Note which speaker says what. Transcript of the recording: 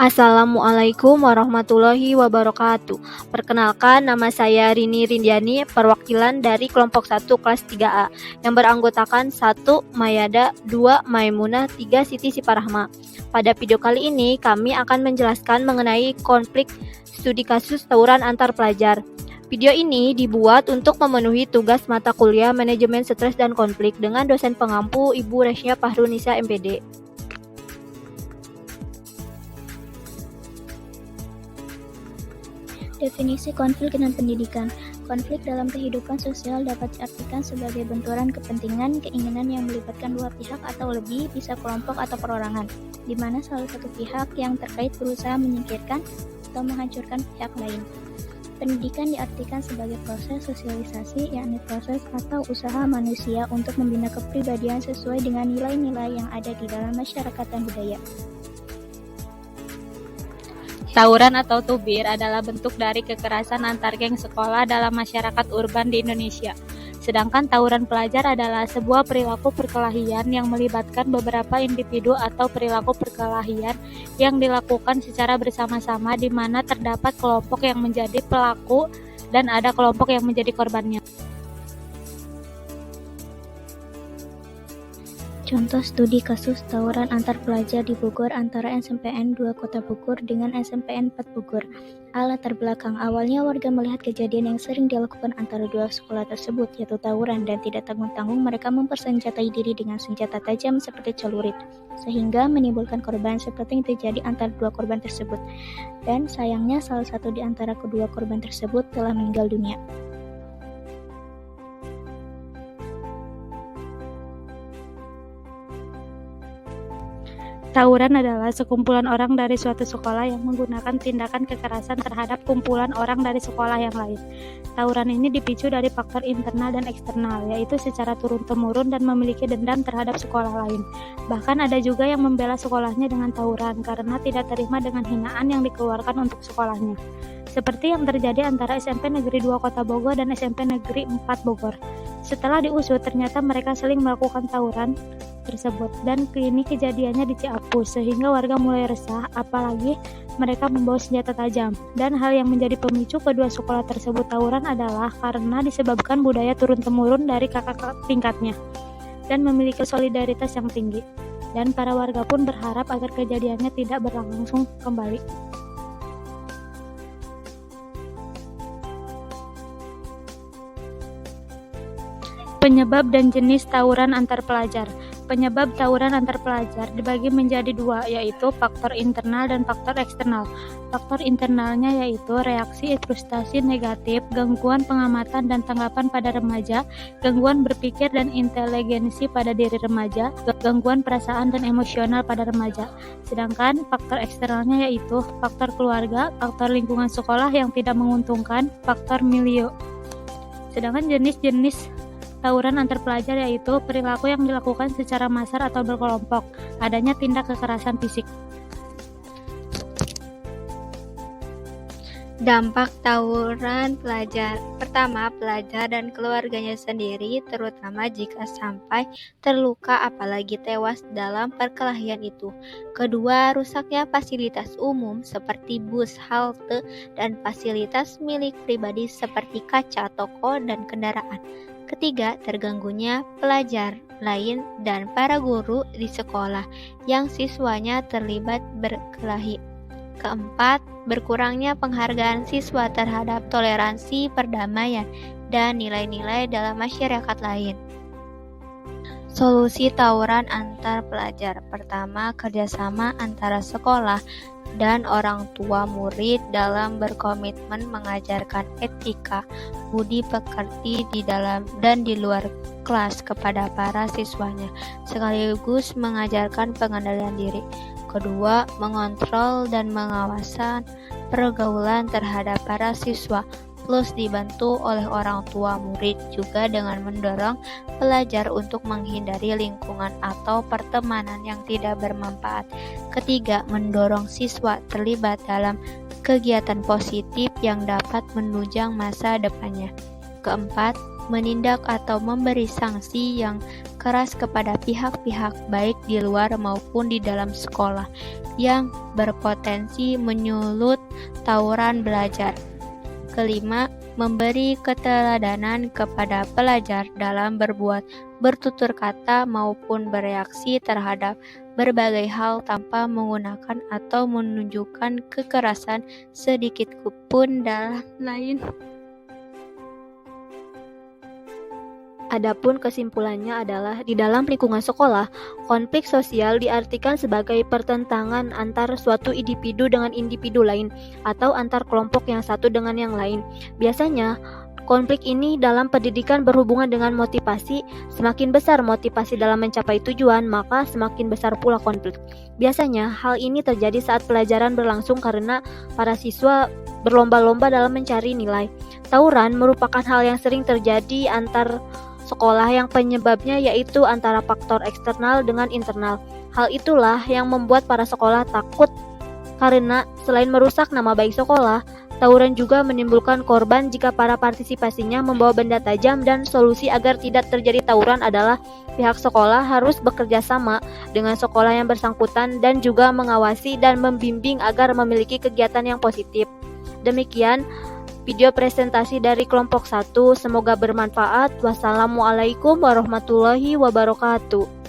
Speaker 1: Assalamualaikum warahmatullahi wabarakatuh. Perkenalkan, nama saya Rini Rindiani, perwakilan dari kelompok 1 kelas 3A yang beranggotakan 1 Mayada, 2 Maimunah, 3 Siti Siparahma. Pada video kali ini kami akan menjelaskan mengenai konflik studi kasus tawuran antar pelajar. Video ini dibuat untuk memenuhi tugas mata kuliah Manajemen Stres dan Konflik dengan dosen pengampu Ibu Resya Fahrunisa MPD.
Speaker 2: Definisi konflik dan pendidikan. Konflik dalam kehidupan sosial dapat diartikan sebagai benturan kepentingan, keinginan yang melibatkan dua pihak atau lebih, bisa kelompok atau perorangan, di mana salah satu pihak yang terkait berusaha menyingkirkan atau menghancurkan pihak lain. Pendidikan diartikan sebagai proses sosialisasi, yakni proses atau usaha manusia untuk membina kepribadian sesuai dengan nilai-nilai yang ada di dalam masyarakat dan budaya.
Speaker 3: Tawuran atau tubir adalah bentuk dari kekerasan antar geng sekolah dalam masyarakat urban di Indonesia. Sedangkan tawuran pelajar adalah sebuah perilaku perkelahian yang melibatkan beberapa individu atau perilaku perkelahian yang dilakukan secara bersama-sama di mana terdapat kelompok yang menjadi pelaku dan ada kelompok yang menjadi korbannya.
Speaker 2: Contoh studi kasus tawuran antar pelajar di Bogor antara SMPN 2 Kota Bogor dengan SMPN 4 Bogor. Latar belakang awalnya warga melihat kejadian yang sering dilakukan antara dua sekolah tersebut, yaitu tawuran, dan tidak tanggung-tanggung mereka mempersenjatai diri dengan senjata tajam seperti celurit, sehingga menimbulkan korban seperti yang terjadi antara dua korban tersebut. Dan sayangnya salah satu di antara kedua korban tersebut telah meninggal dunia.
Speaker 3: Tawuran adalah sekumpulan orang dari suatu sekolah yang menggunakan tindakan kekerasan terhadap kumpulan orang dari sekolah yang lain. Tawuran ini dipicu dari faktor internal dan eksternal, yaitu secara turun-temurun dan memiliki dendam terhadap sekolah lain. Bahkan ada juga yang membela sekolahnya dengan tawuran karena tidak terima dengan hinaan yang dikeluarkan untuk sekolahnya. Seperti yang terjadi antara SMP Negeri 2 Kota Bogor dan SMP Negeri 4 Bogor. Setelah diusut, ternyata mereka saling melakukan tawuran tersebut dan kini kejadiannya di Ciapus sehingga warga mulai resah, apalagi mereka membawa senjata tajam. Dan hal yang menjadi pemicu kedua sekolah tersebut tawuran adalah karena disebabkan budaya turun-temurun dari kakak tingkatnya dan memiliki solidaritas yang tinggi, dan para warga pun berharap agar kejadiannya tidak berlangsung kembali. Penyebab dan jenis tawuran antar pelajar. Penyebab tawuran antar pelajar dibagi menjadi dua, yaitu faktor internal dan faktor eksternal. Faktor internalnya yaitu reaksi frustasi negatif, gangguan pengamatan dan tanggapan pada remaja, gangguan berpikir dan inteligensi pada diri remaja, gangguan perasaan dan emosional pada remaja. Sedangkan faktor eksternalnya yaitu faktor keluarga, faktor lingkungan sekolah yang tidak menguntungkan, faktor milieu. Sedangkan jenis-jenis tawuran antar pelajar yaitu perilaku yang dilakukan secara massal atau berkelompok, adanya tindak kekerasan fisik.
Speaker 1: Dampak tawuran pelajar. Pertama, pelajar dan keluarganya sendiri, terutama jika sampai terluka apalagi tewas dalam perkelahian itu. Kedua, rusaknya fasilitas umum seperti bus, halte, dan fasilitas milik pribadi seperti kaca, toko, dan kendaraan. Ketiga, terganggunya pelajar lain dan para guru di sekolah yang siswanya terlibat berkelahi. Keempat, berkurangnya penghargaan siswa terhadap toleransi, perdamaian, dan nilai-nilai dalam masyarakat lain. Solusi tawuran antar pelajar. Pertama, kerjasama antara sekolah dan orang tua murid dalam berkomitmen mengajarkan etika, budi pekerti di dalam dan di luar kelas kepada para siswanya, sekaligus mengajarkan pengendalian diri. Kedua, mengontrol dan mengawasan pergaulan terhadap para siswa, plus dibantu oleh orang tua murid juga dengan mendorong pelajar untuk menghindari lingkungan atau pertemanan yang tidak bermanfaat. Ketiga, mendorong siswa terlibat dalam kegiatan positif yang dapat menunjang masa depannya. Keempat, menindak atau memberi sanksi yang keras kepada pihak-pihak baik di luar maupun di dalam sekolah yang berpotensi menyulut tawuran belajar. Kelima, memberi keteladanan kepada pelajar dalam berbuat, bertutur kata maupun bereaksi terhadap berbagai hal tanpa menggunakan atau menunjukkan kekerasan sedikit pun dalam lain.
Speaker 4: Adapun kesimpulannya adalah di dalam lingkungan sekolah, konflik sosial diartikan sebagai pertentangan antar suatu individu dengan individu lain atau antar kelompok yang satu dengan yang lain. Biasanya, konflik ini dalam pendidikan berhubungan dengan motivasi. Semakin besar motivasi dalam mencapai tujuan, maka semakin besar pula konflik. Biasanya, hal ini terjadi saat pelajaran berlangsung karena para siswa berlomba-lomba dalam mencari nilai. Tawuran merupakan hal yang sering terjadi antar sekolah yang penyebabnya yaitu antara faktor eksternal dengan internal. Hal itulah yang membuat para sekolah takut karena selain merusak nama baik sekolah, tawuran juga menimbulkan korban jika para partisipasinya membawa benda tajam, dan solusi agar tidak terjadi tawuran adalah pihak sekolah harus bekerja sama dengan sekolah yang bersangkutan dan juga mengawasi dan membimbing agar memiliki kegiatan yang positif. Demikian video presentasi dari kelompok 1, semoga bermanfaat. Wassalamualaikum warahmatullahi wabarakatuh.